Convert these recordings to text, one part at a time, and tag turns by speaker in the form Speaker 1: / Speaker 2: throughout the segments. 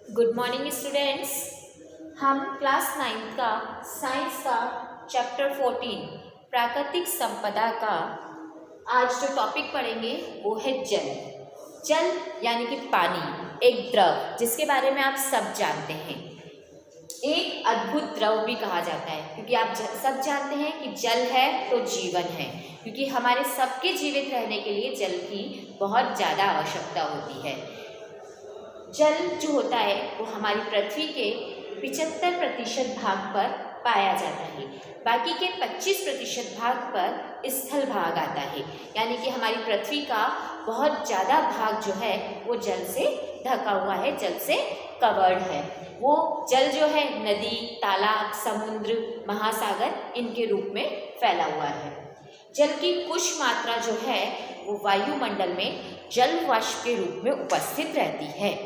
Speaker 1: Good morning students. हम class 9 का science का चैप्टर 14 प्राकृतिक संपदा का आज जो टॉपिक पढ़ेंगे वो है जल। जल यानी कि पानी, एक द्रव जिसके बारे में आप सब जानते हैं। एक अद्भुत द्रव भी कहा जाता है क्योंकि आप सब जानते हैं कि जल है तो जीवन है, क्योंकि हमारे सबके जीवित रहने के लिए जल की बहुत ज़्यादा आवश्यकता होती है। जल जो होता है वो हमारी पृथ्वी के 75% भाग पर पाया जाता है, बाकी के 25% भाग पर स्थल भाग आता है, यानी कि हमारी पृथ्वी का बहुत ज़्यादा भाग जो है वो जल से ढका हुआ है, जल से कवर्ड है। वो जल जो है नदी, तालाब, समुद्र, महासागर इनके रूप में फैला हुआ है। जल की कुछ मात्रा जो है वो वायुमंडल में जल वाष्प के रूप में उपस्थित रहती है।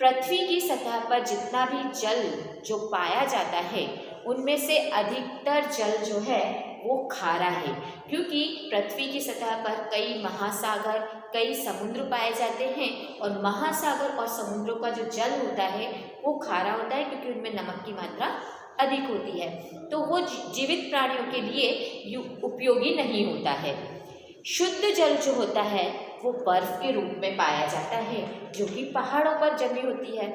Speaker 1: पृथ्वी की सतह पर जितना भी जल जो पाया जाता है उनमें से अधिकतर जल जो है वो खारा है, क्योंकि पृथ्वी की सतह पर कई महासागर, कई समुद्र पाए जाते हैं और महासागर और समुद्रों का जो जल होता है वो खारा होता है, क्योंकि उनमें नमक की मात्रा अधिक होती है, तो वो जीवित प्राणियों के लिए उपयोगी नहीं होता है। शुद्ध जल जो होता है वो बर्फ के रूप में पाया जाता है, जो कि पहाड़ों पर जमी होती है।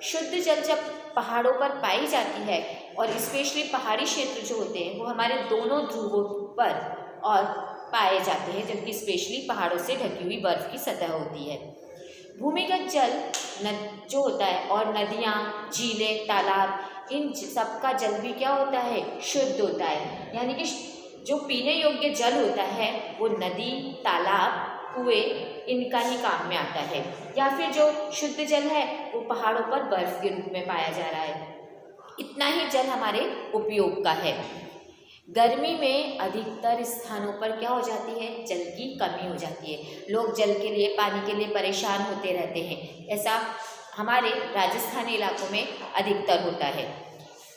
Speaker 1: शुद्ध जल जब पहाड़ों पर पाई जाती है, और स्पेशली पहाड़ी क्षेत्र जो होते हैं वो हमारे दोनों ध्रुवों पर और पाए जाते हैं, जबकि स्पेशली पहाड़ों से ढकी हुई बर्फ की सतह होती है। भूमिगत जल जो होता है और नदियाँ, झीलें, तालाब, इन सबका जल भी क्या होता है, शुद्ध होता है, यानी कि जो पीने योग्य जल होता है वो नदी, तालाब, कुएं इनका ही काम में आता है, या फिर जो शुद्ध जल है वो पहाड़ों पर बर्फ के रूप में पाया जा रहा है। इतना ही जल हमारे उपयोग का है। गर्मी में अधिकतर स्थानों पर क्या हो जाती है, जल की कमी हो जाती है। लोग जल के लिए, पानी के लिए परेशान होते रहते हैं। ऐसा हमारे राजस्थानी इलाकों में अधिकतर होता है।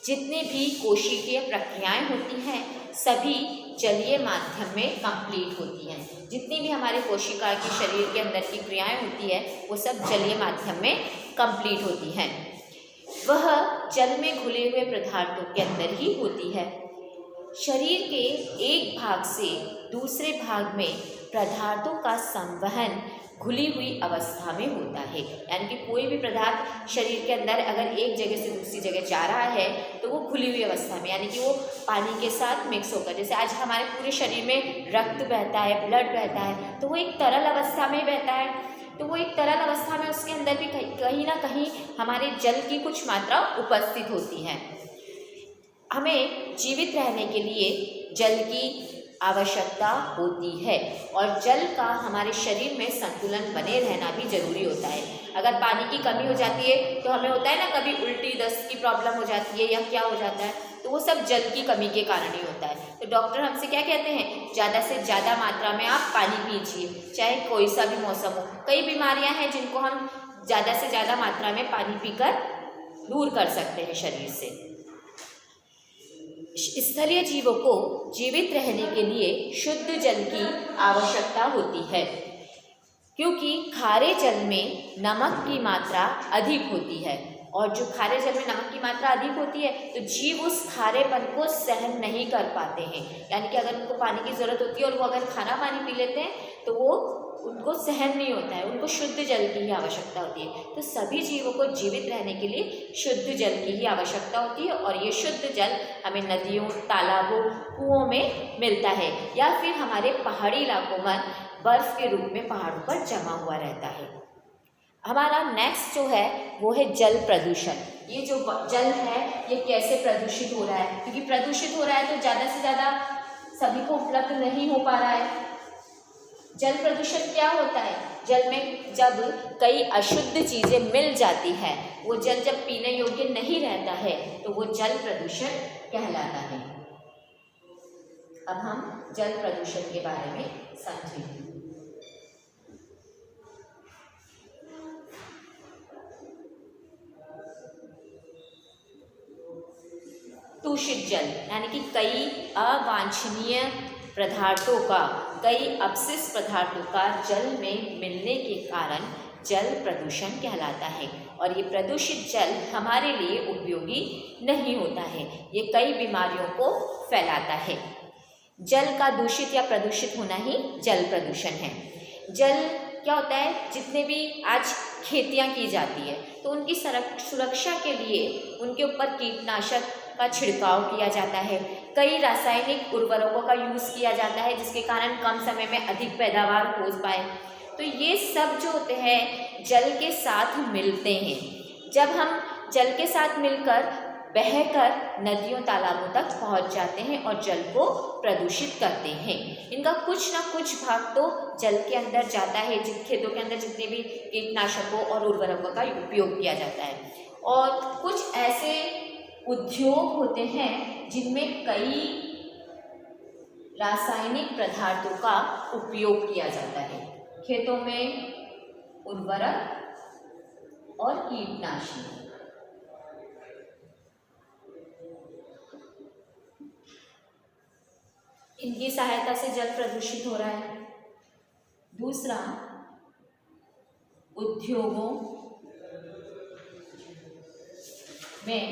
Speaker 1: जितनी भी कोशिकीय प्रक्रियाएं होती हैं सभी जलीय माध्यम में कंप्लीट होती हैं। जितनी भी हमारे कोशिका के शरीर के अंदर की क्रियाएं होती है वो सब जलीय माध्यम में कंप्लीट होती हैं। वह जल में घुले हुए पदार्थों के अंदर ही होती है। शरीर के एक भाग से दूसरे भाग में पदार्थों का संवहन घुली हुई अवस्था में होता है, यानी कि कोई भी पदार्थ शरीर के अंदर अगर एक जगह से दूसरी जगह जा रहा है तो वो घुली हुई अवस्था में, यानी कि वो पानी के साथ मिक्स होकर, जैसे आज हमारे पूरे शरीर में रक्त बहता है, ब्लड बहता है, तो वो एक तरल अवस्था में बहता है, तो वो एक तरल अवस्था में उसके अंदर भी कहीं ना कहीं हमारे जल की कुछ मात्रा उपस्थित होती है। हमें जीवित रहने के लिए जल की आवश्यकता होती है, और जल का हमारे शरीर में संतुलन बने रहना भी जरूरी होता है। अगर पानी की कमी हो जाती है तो हमें होता है ना, कभी उल्टी दस्त की प्रॉब्लम हो जाती है या क्या हो जाता है, तो वो सब जल की कमी के कारण ही होता है। तो डॉक्टर हमसे क्या कहते हैं, ज़्यादा से ज़्यादा मात्रा में आप पानी पीजिए, चाहे कोई सा भी मौसम हो। कई बीमारियाँ हैं जिनको हम ज़्यादा से ज़्यादा मात्रा में पानी पीकर दूर कर सकते हैं शरीर से। स्थलीय जीवों को जीवित रहने के लिए शुद्ध जल की आवश्यकता होती है, क्योंकि खारे जल में नमक की मात्रा अधिक होती है, और जो खारे जल में नमक की मात्रा अधिक होती है तो जीव उस खारेपन को सहन नहीं कर पाते हैं, यानी कि अगर उनको पानी की ज़रूरत होती है और वो अगर खारा पानी पी लेते हैं तो वो उनको सहन नहीं होता है, उनको शुद्ध जल की ही आवश्यकता होती है। तो सभी जीवों को जीवित रहने के लिए शुद्ध जल की ही आवश्यकता होती है, और ये शुद्ध जल हमें नदियों, तालाबों, कुओं में मिलता है, या फिर हमारे पहाड़ी इलाकों में बर्फ़ के रूप में पहाड़ों पर जमा हुआ रहता है। हमारा नेक्स्ट जो है वो है जल प्रदूषण। ये जो जल है ये कैसे प्रदूषित हो रहा है, क्योंकि प्रदूषित हो रहा है तो ज़्यादा से ज़्यादा सभी को उपलब्ध नहीं हो पा रहा है। जल प्रदूषण क्या होता है, जल में जब कई अशुद्ध चीज़ें मिल जाती हैं, वो जल जब पीने योग्य नहीं रहता है तो वो जल प्रदूषण कहलाता है। अब हम जल प्रदूषण के बारे में समझेंगे। दूषित जल यानी कि कई अवांछनीय पदार्थों का, कई अपशिष्ट पदार्थों का जल में मिलने के कारण जल प्रदूषण कहलाता है। और ये प्रदूषित जल हमारे लिए उपयोगी नहीं होता है, ये कई बीमारियों को फैलाता है। जल का दूषित या प्रदूषित होना ही जल प्रदूषण है। जल क्या होता है, जितने भी आज खेतियाँ की जाती है तो उनकी सुरक्षा के लिए उनके ऊपर कीटनाशक का छिड़काव किया जाता है, कई रासायनिक उर्वरकों का यूज़ किया जाता है जिसके कारण कम समय में अधिक पैदावार हो पाए। तो ये सब जो होते हैं जल के साथ मिलते हैं। जब हम जल के साथ मिलकर बहकर नदियों तालाबों तक पहुंच जाते हैं और जल को प्रदूषित करते हैं। इनका कुछ ना कुछ भाग तो जल के अंदर जाता है, जिन खेतों के अंदर जितने भी कीटनाशकों और उर्वरकों का उपयोग किया जाता है। और कुछ ऐसे उद्योग होते हैं जिनमें कई रासायनिक पदार्थों का उपयोग किया जाता है। खेतों में उर्वरक और कीटनाशक, इनकी सहायता से जल प्रदूषित हो रहा है। दूसरा, उद्योगों में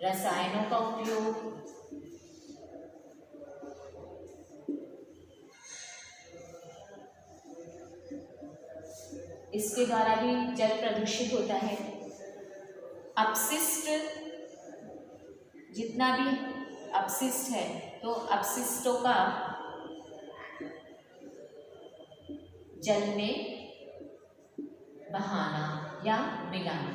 Speaker 1: रसायनों का उपयोग, इसके द्वारा भी जल प्रदूषित होता है। अपशिष्ट, जितना भी अपशिष्ट है तो अपशिष्टों का जल में बहाना या मिलाना,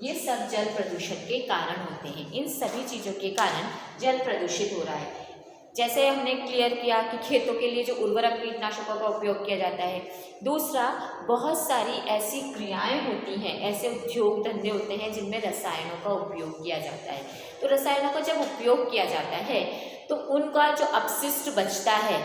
Speaker 1: ये सब जल प्रदूषण के कारण होते हैं। इन सभी चीज़ों के कारण जल प्रदूषित हो रहा है। जैसे हमने क्लियर किया कि खेतों के लिए जो उर्वरक कीटनाशकों का उपयोग किया जाता है। दूसरा, बहुत सारी ऐसी क्रियाएं होती हैं, ऐसे उद्योग धंधे होते हैं जिनमें रसायनों का उपयोग किया जाता है। तो रसायनों का जब उपयोग किया जाता है तो उनका जो अपशिष्ट बचता है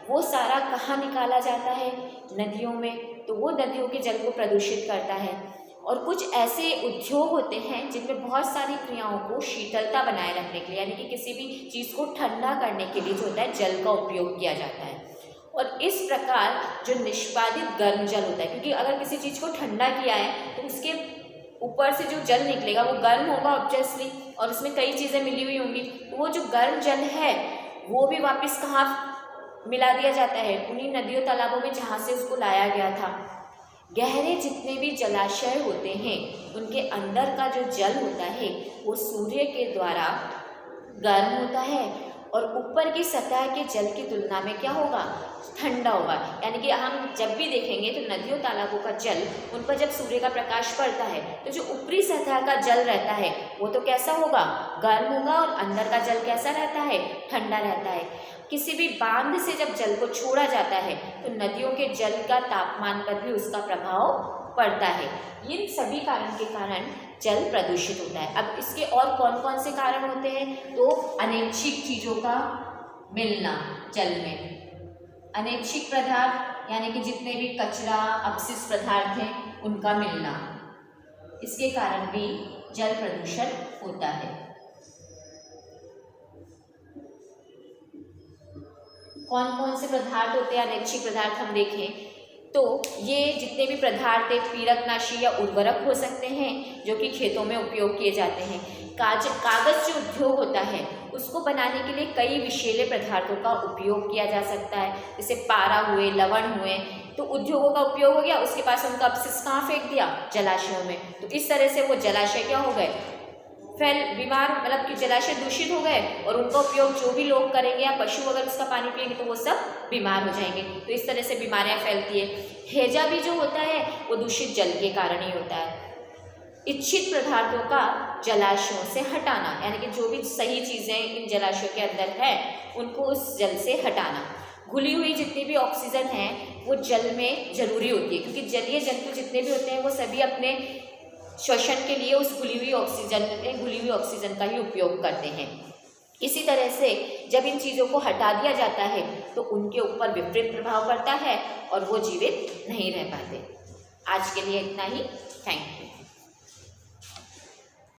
Speaker 1: वो सारा कहाँ निकाला जाता है, नदियों में। तो वो नदियों के जल को प्रदूषित करता है। और कुछ ऐसे उद्योग होते हैं जिनमें बहुत सारी क्रियाओं को शीतलता बनाए रखने के लिए, यानी कि किसी भी चीज़ को ठंडा करने के लिए जो होता है जल का उपयोग किया जाता है। और इस प्रकार जो निष्पादित गर्म जल होता है, क्योंकि अगर किसी चीज़ को ठंडा किया है तो उसके ऊपर से जो जल निकलेगा वो गर्म होगा ऑब्वियसली, और उसमें कई चीज़ें मिली हुई होंगी। तो वो जो गर्म जल है वो भी वापस कहाँ मिला दिया जाता है, उन्हीं नदियों तालाबों में जहाँ से उसको लाया गया था। गहरे जितने भी जलाशय होते हैं उनके अंदर का जो जल होता है वो सूर्य के द्वारा गर्म होता है और ऊपर की सतह के जल की तुलना में क्या होगा, ठंडा होगा। यानी कि हम जब भी देखेंगे तो नदियों तालाबों का जल, उन पर जब सूर्य का प्रकाश पड़ता है तो जो ऊपरी सतह का जल रहता है वो तो कैसा होगा, गर्म होगा, और अंदर का जल कैसा रहता है, ठंडा रहता है। किसी भी बांध से जब जल को छोड़ा जाता है तो नदियों के जल का तापमान पर भी उसका प्रभाव पड़ता है। इन सभी कारण के कारण जल प्रदूषित होता है। अब इसके और कौन कौन से कारण होते हैं, तो अनैच्छिक चीज़ों का मिलना जल में, अनैच्छिक पदार्थ यानी कि जितने भी कचरा अपशिष्ट पदार्थ हैं उनका मिलना, इसके कारण भी जल प्रदूषण होता है। कौन कौन से पदार्थ होते हैं अनैच्छिक पदार्थ हम देखें तो ये जितने भी पदार्थ पीड़कनाशी या उर्वरक हो सकते हैं जो कि खेतों में उपयोग किए जाते हैं। कागज़ जो उद्योग होता है उसको बनाने के लिए कई विषैले पदार्थों का उपयोग किया जा सकता है, जैसे पारा हुए, लवण हुए। तो उद्योगों का उपयोग हो गया, उसके पास उनका अपशिष्ट कहाँ फेंक दिया, जलाशयों में। तो इस तरह से वो जलाशय क्या हो गए, बीमार, मतलब कि जलाशय दूषित हो गए और उनका उपयोग जो भी लोग करेंगे या पशु अगर उसका पानी पिएंगे तो वो सब बीमार हो जाएंगे। तो इस तरह से बीमारियां फैलती है। हैजा भी जो होता है वो दूषित जल के कारण ही होता है। इच्छित पदार्थों का जलाशयों से हटाना, यानी कि जो भी सही चीज़ें इन जलाशयों के अंदर है उनको उस जल से हटाना। घुली हुई जितनी भी ऑक्सीजन है वो जल में जरूरी होती है, क्योंकि जलीय जंतु जितने भी होते हैं वो सभी अपने श्वसन के लिए उस घुली हुई ऑक्सीजन का ही उपयोग करते हैं। इसी तरह से जब इन चीज़ों को हटा दिया जाता है तो उनके ऊपर विपरीत प्रभाव पड़ता है और वो जीवित नहीं रह पाते। आज के लिए इतना ही। Thank you.